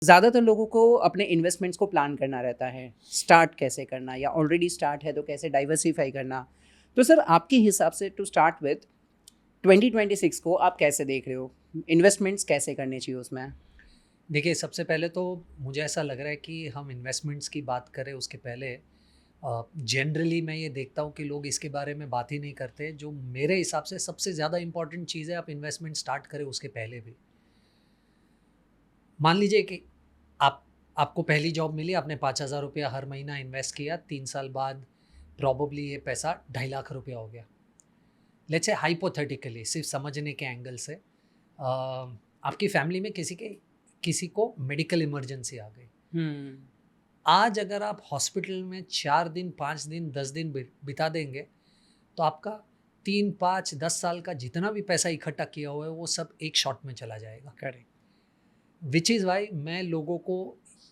ज़्यादातर लोगों को अपने इन्वेस्टमेंट्स को प्लान करना रहता है, स्टार्ट कैसे करना या ऑलरेडी स्टार्ट है तो कैसे डाइवर्सिफाई करना। तो सर आपके हिसाब से टू स्टार्ट विथ 2026 को आप कैसे देख रहे हो? इन्वेस्टमेंट्स कैसे करने चाहिए उसमें? देखिए, सबसे पहले तो मुझे ऐसा लग रहा है कि हम इन्वेस्टमेंट्स की बात करें उसके पहले जनरली मैं ये देखता हूँ कि लोग इसके बारे में बात ही नहीं करते। जो मेरे हिसाब से सबसे ज़्यादा इम्पोर्टेंट चीज़ है, आप इन्वेस्टमेंट स्टार्ट करें उसके पहले भी। मान लीजिए कि आपको पहली जॉब मिली, आपने 5,000 रुपया हर महीना इन्वेस्ट किया, 3 साल बाद प्रॉबली ये पैसा 2.5 लाख रुपया हो गया। लेट्स से हाइपोथेटिकली, सिर्फ समझने के एंगल से आपकी फैमिली में किसी को मेडिकल इमरजेंसी आ गई। आज अगर आप हॉस्पिटल में 4 दिन, 5 दिन, 10 दिन बिता देंगे तो आपका 3, 5, 10 साल का जितना भी पैसा इकट्ठा किया हुआ है वो सब एक शॉट में चला जाएगा। करेक्ट। विच इज़ वाई मैं लोगों को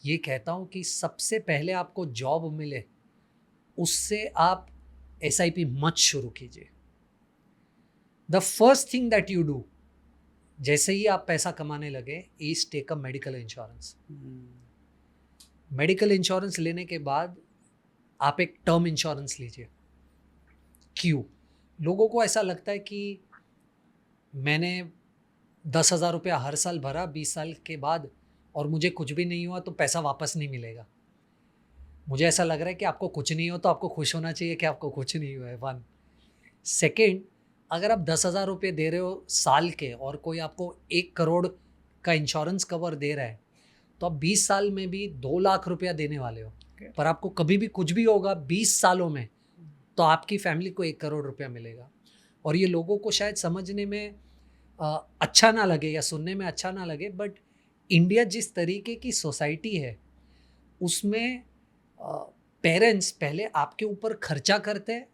ये कहता हूँ कि सबसे पहले आपको जॉब मिले उससे आप SIP मत शुरू कीजिए। The first thing that you do, जैसे ही आप पैसा कमाने लगे, is take a medical insurance. Medical insurance लेने के बाद आप एक टर्म इंश्योरेंस लीजिए। क्यों? लोगों को ऐसा लगता है कि मैंने 10,000 रुपया हर साल भरा 20 साल के बाद और मुझे कुछ भी नहीं हुआ तो पैसा वापस नहीं मिलेगा। मुझे ऐसा लग रहा है कि आपको कुछ नहीं हो तो आपको खुश होना चाहिए कि आपको कुछ नहीं हुआ है। 1 सेकेंड, अगर आप 10,000 रुपये दे रहे हो साल के और कोई आपको 1 करोड़ का इंश्योरेंस कवर दे रहा है तो आप 20 साल में भी 2 लाख रुपया देने वाले हो। पर आपको कभी भी कुछ भी होगा 20 सालों में तो आपकी फैमिली को 1 करोड़ रुपया मिलेगा। और ये लोगों को शायद समझने में अच्छा ना लगे या सुनने में अच्छा ना लगे, बट इंडिया जिस तरीके की सोसाइटी है उसमें पेरेंट्स पहले आपके ऊपर खर्चा करते हैं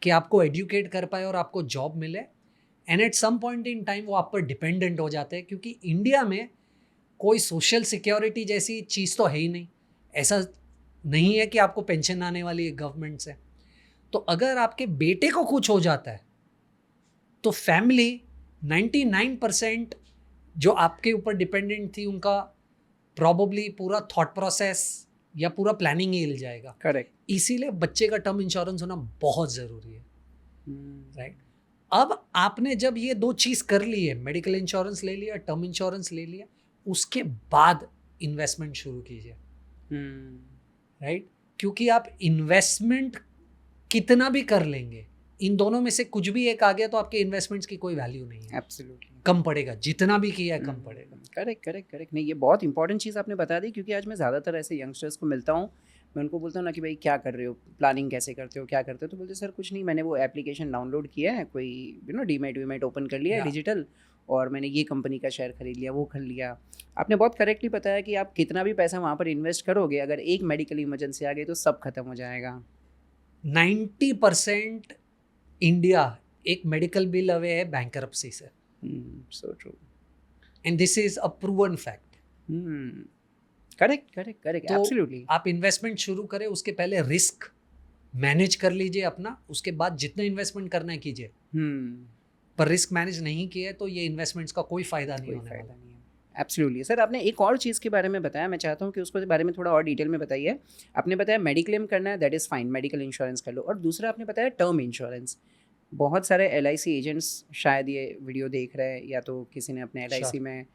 कि आपको एडुकेट कर पाए और आपको जॉब मिले, and at some point in time वो आप पर डिपेंडेंट हो जाते हैं, क्योंकि इंडिया में कोई सोशल सिक्योरिटी जैसी चीज़ तो है ही नहीं। ऐसा नहीं है कि आपको पेंशन आने वाली है गवर्नमेंट से। तो अगर आपके बेटे को कुछ हो जाता है तो फैमिली 99% जो आपके ऊपर डिपेंडेंट थी उनका प्रॉबली पूरा थॉट प्रोसेस या पूरा प्लानिंग ही हिल जाएगा। करेक्ट। इसीलिए बच्चे का टर्म इंश्योरेंस होना बहुत ज़रूरी है। राइट। अब आपने जब ये 2 चीज़ कर ली है, मेडिकल इंश्योरेंस ले लिया, टर्म इंश्योरेंस ले लिया, उसके बाद इन्वेस्टमेंट शुरू कीजिए। राइट। क्योंकि आप इन्वेस्टमेंट कितना भी कर लेंगे, इन दोनों में से कुछ भी एक आ गया तो आपके इन्वेस्टमेंट्स की कोई वैल्यू नहीं है। एब्सोल्युटली। कम पड़ेगा, जितना भी किया है कम पड़ेगा। Correct correct correct. नहीं, ये बहुत इंपॉर्टेंट चीज़ आपने बता दी, क्योंकि आज मैं ज़्यादातर ऐसे यंगस्टर्स को मिलता हूँ, मैं उनको बोलता हूँ ना कि भाई क्या कर रहे हो, प्लानिंग कैसे करते हो, क्या करते हो, तो बोलते सर कुछ नहीं, मैंने वो एप्लीकेशन डाउनलोड किया है, कोई डीमैट वीमैट ओपन कर लिया है डिजिटल, और मैंने ये कंपनी का शेयर खरीद लिया, वो खरीद लिया। आपने बहुत करेक्टली बताया कि आप कितना भी पैसा वहाँ पर इन्वेस्ट करोगे, अगर एक मेडिकल इमरजेंसी आ गई तो सब खत्म हो जाएगा। 90% इंडिया एक मेडिकल बिल अवे है बैंकरप्सी से। So true. And this is a proven fact. Correct correct correct, absolutely. आप इन्वेस्टमेंट शुरू करें उसके पहले रिस्क मैनेज कर लीजिए अपना, उसके बाद जितना इन्वेस्टमेंट करना है कीजिए। पर रिस्क मैनेज नहीं किया तो ये इन्वेस्टमेंट्स का कोई फायदा नहीं होने वाला। एब्सोल्युटली। सर आपने एक और चीज़ के बारे में बताया, मैं चाहता हूँ कि उसके बारे में थोड़ा और डिटेल में बताइए। आपने बताया मेडिक्लेम करना है, that is fine, medical insurance कर लो, और दूसरा आपने बताया टर्म इंश्योरेंस। बहुत सारे LIC एजेंट्स शायद ये वीडियो देख रहे हैं, या तो किसी ने अपने LIC में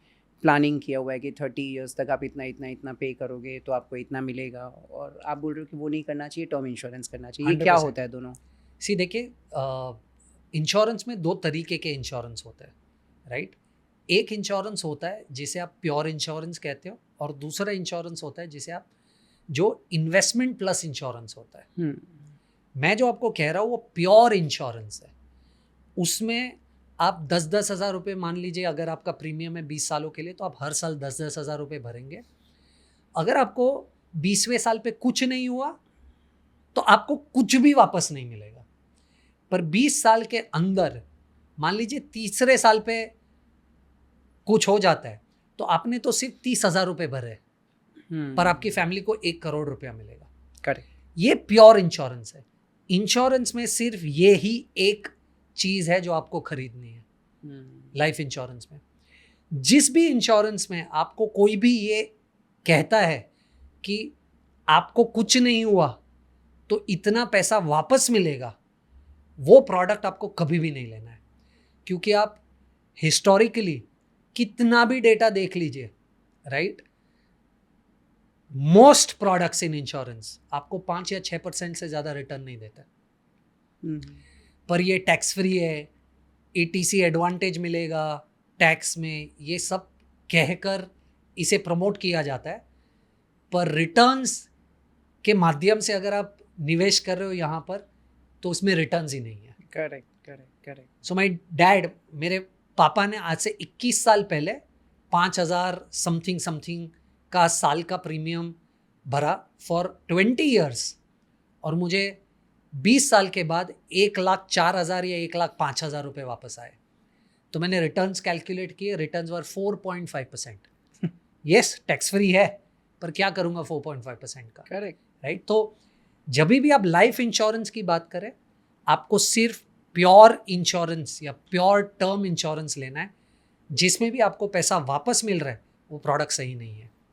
प्लानिंग किया हुआ है कि 30 ईयर्स तक आप इतना इतना इतना पे करोगे तो आपको इतना मिलेगा, और आप बोल रहे हो कि वो नहीं करना चाहिए, टर्म इंश्योरेंस करना चाहिए। ये क्या होता है दोनों? सी देखिए, इंश्योरेंस में 2 तरीके के इंश्योरेंस होते हैं। राइट। एक इंश्योरेंस होता है जिसे आप प्योर इंश्योरेंस कहते हो, और दूसरा इंश्योरेंस होता है जिसे आप जो इन्वेस्टमेंट प्लस इंश्योरेंस होता है। मैं जो आपको कह रहा हूँ वो प्योर इंश्योरेंस है। उसमें आप 10-10 हज़ार रुपये, मान लीजिए अगर आपका प्रीमियम है 20 सालों के लिए तो आप हर साल 10-10 हज़ार रुपये भरेंगे। अगर आपको 20वें साल पे कुछ नहीं हुआ तो आपको कुछ भी वापस नहीं मिलेगा। पर 20 साल के अंदर, मान लीजिए तीसरे साल पे कुछ हो जाता है तो आपने तो सिर्फ 30,000 रुपये भरे, पर आपकी फैमिली को 1 करोड़ रुपया मिलेगा। करेक्ट। ये प्योर इंश्योरेंस है। इंश्योरेंस में सिर्फ ये ही एक चीज है जो आपको खरीदनी है लाइफ इंश्योरेंस में। जिस भी इंश्योरेंस में आपको कोई भी ये कहता है कि आपको कुछ नहीं हुआ तो इतना पैसा वापस मिलेगा, वो प्रोडक्ट आपको कभी भी नहीं लेना है। क्योंकि आप हिस्टोरिकली कितना भी डेटा देख लीजिए, right, most products in insurance आपको 5 या 6% से ज़्यादा रिटर्न नहीं देता। पर ये टैक्स फ्री है, ATC एडवांटेज मिलेगा टैक्स में, ये सब कहकर इसे प्रमोट किया जाता है। पर रिटर्न्स के माध्यम से अगर आप निवेश कर रहे हो यहाँ पर, तो उसमें रिटर्न्स ही नहीं है। Correct correct correct. So my dad, मेरे पापा ने आज से 21 साल पहले 5,000 समथिंग का साल का प्रीमियम भरा फॉर 20 ईयर्स, और मुझे 20 साल के बाद 1,04,000 या 1,05,000 रुपये वापस आए। तो मैंने रिटर्न्स कैलकुलेट किए, रिटर्न्स वर 4.5%। यस, टैक्स फ्री है, पर क्या करूँगा 4.5% का, करेक्ट राइट। तो जब भी आप लाइफ इंश्योरेंस की बात करें, आपको सिर्फ प्योर इंश्योरेंस या प्योर टर्म इंश्योरेंस लेना है, जिसमें भी आपको पैसा वापस मिल रहा है, वो प्रोडक्ट सही नहीं है।